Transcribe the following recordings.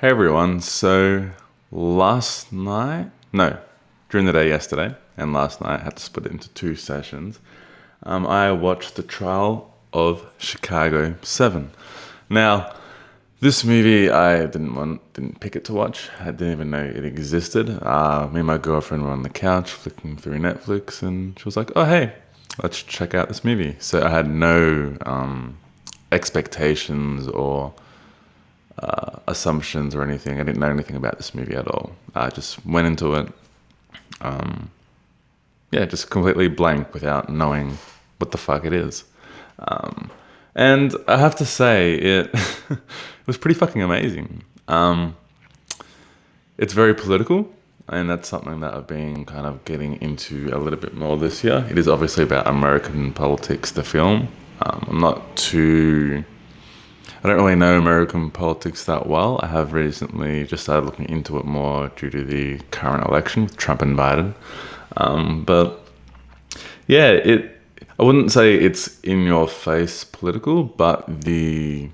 Hey everyone, so last night, no, during the day yesterday and last night, I had to split it into two sessions. I watched the trial of Chicago 7. Now, this movie I didn't pick it to watch. I didn't even know it existed. Me and my girlfriend were on the couch flicking through Netflix, and she was like, "Oh hey, let's check out this movie." So I had no expectations or assumptions or anything. I didn't know anything about this movie at all. I just went into it, yeah, just completely blank without knowing what the fuck it is. And I have to say, it it was pretty fucking amazing. It's very political, and that's something that I've been kind of getting into a little bit more this year. It is obviously about American politics, the film. I'm not too I don't really know American politics that well. I have recently just started looking into it more due to the current election with Trump and Biden. But yeah, I wouldn't say it's in your face political, but the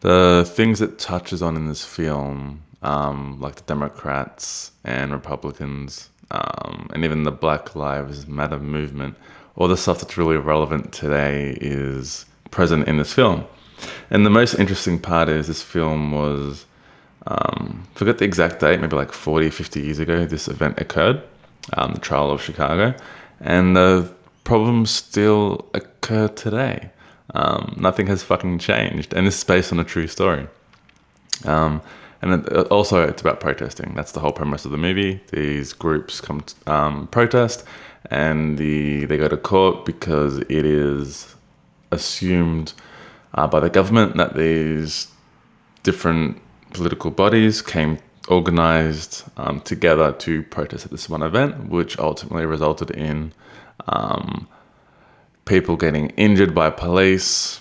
things it touches on in this film, like the Democrats and Republicans, and even the Black Lives Matter movement, all the stuff that's really relevant today is present in this film. And the most interesting part is this film was, forget the exact date, maybe like 40, 50 years ago, this event occurred, the trial of Chicago. And the problems still occur today. Nothing has fucking changed. And this is based on a true story. Um, also, it's about protesting. That's the whole premise of the movie. These groups come protest, and they go to court because it is assumed by the government that these different political bodies came organized together to protest at this one event, which ultimately resulted in people getting injured by police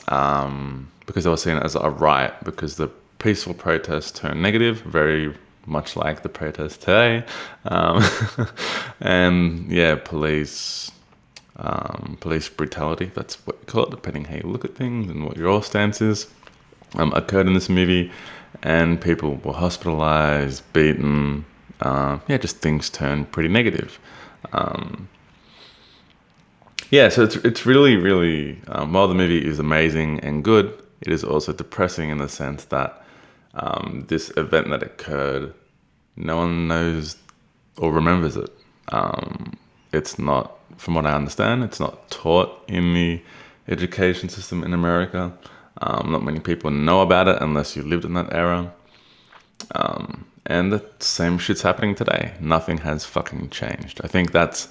because they were seen as a riot because the peaceful protest turned negative, very much like the protest today. Um, and yeah, police brutality, that's what you call it, depending how you look at things and what your stance is, occurred in this movie, and people were hospitalized, beaten. Yeah, just things turned pretty negative. Yeah, so it's really while the movie is amazing and good, it is also depressing in the sense that this event that occurred, no one knows or remembers it. It's not, from what I understand, it's not taught in the education system in America. Not many people know about it unless you lived in that era. And the same shit's happening today. Nothing has fucking changed. I think that's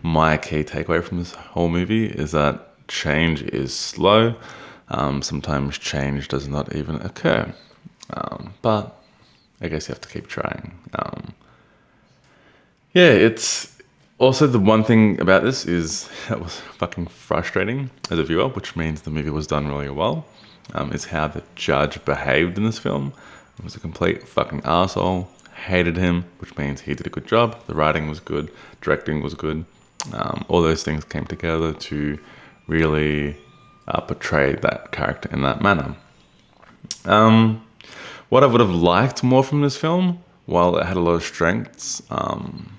my key takeaway from this whole movie is that change is slow. Sometimes change does not even occur. But I guess you have to keep trying. Yeah, it's also the one thing about this is that was fucking frustrating as a viewer, which means the movie was done really well. Is how the judge behaved in this film. He was a complete fucking asshole. Hated him, which means he did a good job. The writing was good, directing was good. All those things came together to really portray that character in that manner. What I would have liked more from this film, while it had a lot of strengths,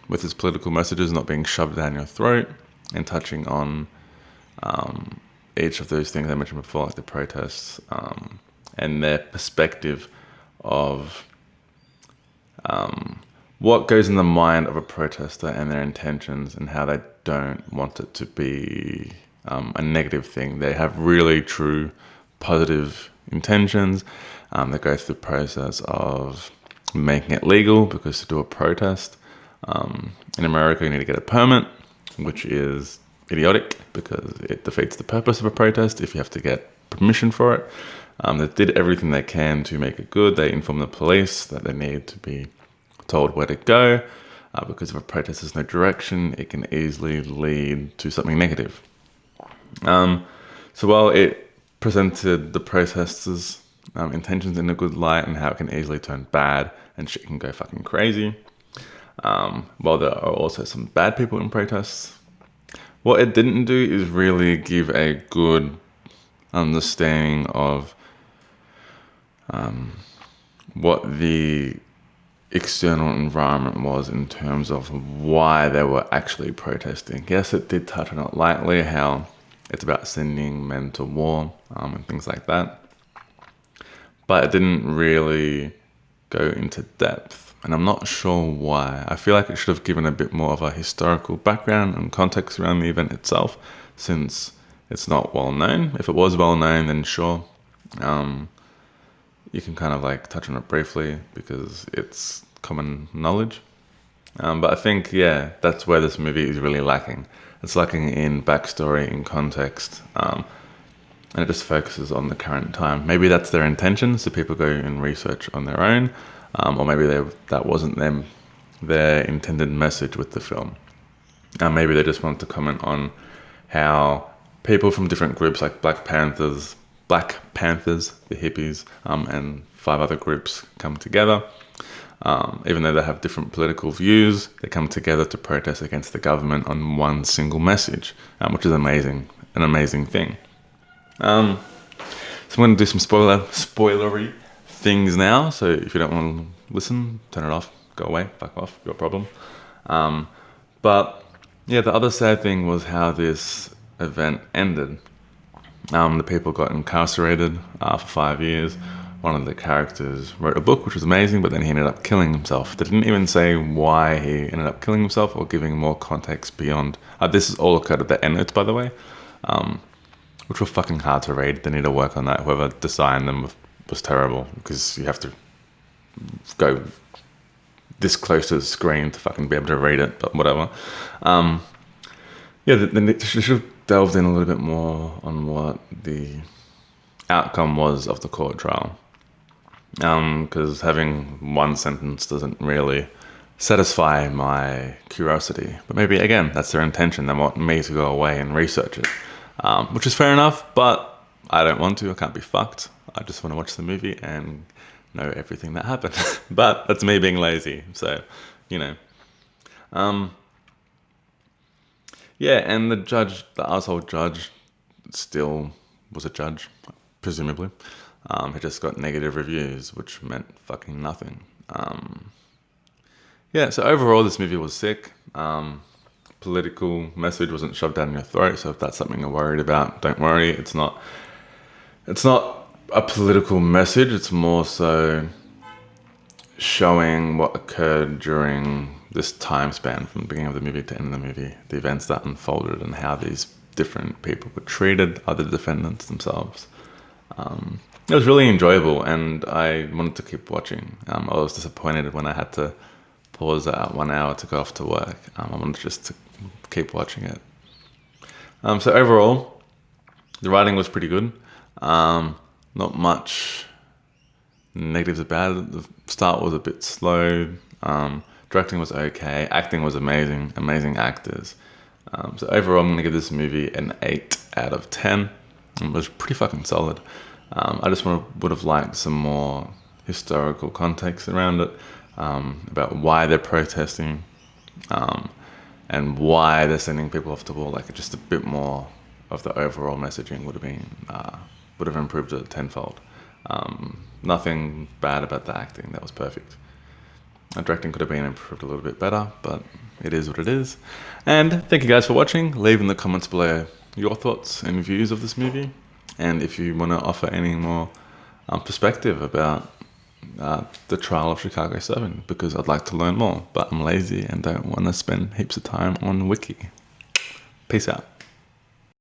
with its political messages not being shoved down your throat and touching on each of those things I mentioned before, like the protests, and their perspective of what goes in the mind of a protester and their intentions and how they don't want it to be a negative thing. They have really true positive intentions. They go through the process of making it legal because to do a protest in America, you need to get a permit, which is idiotic because it defeats the purpose of a protest if you have to get permission for it. They did everything they can to make it good. They informed the police that they need to be told where to go because if a protest has no direction, it can easily lead to something negative. So while it presented the protesters' intentions in a good light and how it can easily turn bad and shit can go fucking crazy, while there are also some bad people in protests, what it didn't do is really give a good understanding of what the external environment was in terms of why they were actually protesting. Yes, it did touch on it lightly, how it's about sending men to war and things like that. But it didn't really go into depth. And I'm not sure why. I feel like it should have given a bit more of a historical background and context around the event itself, since it's not well known. If it was well known, then sure. You can kind of like touch on it briefly because it's common knowledge. But I think, yeah, that's where this movie is really lacking. It's lacking in backstory, in context, and it just focuses on the current time. Maybe that's their intention, so people go and research on their own, or maybe that wasn't their intended message with the film. Maybe they just wanted to comment on how people from different groups like Black Panthers, the hippies, and 5 other groups come together. Even though they have different political views, they come together to protest against the government on one single message, which is an amazing thing. So I'm going to do some spoilery things now. So if you don't want to listen, turn it off, go away, fuck off, your problem. But yeah, the other sad thing was how this event ended. The people got incarcerated for 5 years. One of the characters wrote a book, which was amazing, but then he ended up killing himself. They didn't even say why he ended up killing himself or giving more context beyond. This is all occurred at the end notes, by the way, which were fucking hard to read. They need to work on that. Whoever designed them was terrible, because you have to go this close to the screen to fucking be able to read it, but whatever. Yeah, then they should have delved in a little bit more on what the outcome was of the court trial. Because having one sentence doesn't really satisfy my curiosity. But maybe, again, that's their intention. They want me to go away and research it, which is fair enough, but I don't want to. I can't be fucked. I just want to watch the movie and know everything that happened. But that's me being lazy. So, you know. Yeah, and the asshole judge, still was a judge, presumably. He just got negative reviews, which meant fucking nothing. Yeah, so overall, this movie was sick. Political message wasn't shoved down your throat, so if that's something you're worried about, don't worry. It's not a political message. It's more so showing what occurred during this time span from the beginning of the movie to end of the movie, the events that unfolded and how these different people were treated, other defendants themselves. It was really enjoyable, and I wanted to keep watching. I was disappointed when I had to pause at 1 hour to go off to work. I wanted just to keep watching it. So overall, the writing was pretty good. Not much negatives about it. The start was a bit slow. Directing was okay. Acting was amazing actors. So overall, I'm going to give this movie an 8 out of 10. It was pretty fucking solid. I just would have liked some more historical context around it, about why they're protesting, and why they're sending people off to war. Like, just a bit more of the overall messaging would have improved it tenfold. Nothing bad about the acting. That was perfect. Directing could have been improved a little bit better, but it is what it is. And thank you guys for watching. Leave in the comments below your thoughts and views of this movie, and if you want to offer any more perspective about the trial of Chicago 7, because I'd like to learn more, but I'm lazy and don't want to spend heaps of time on Wiki. Peace out.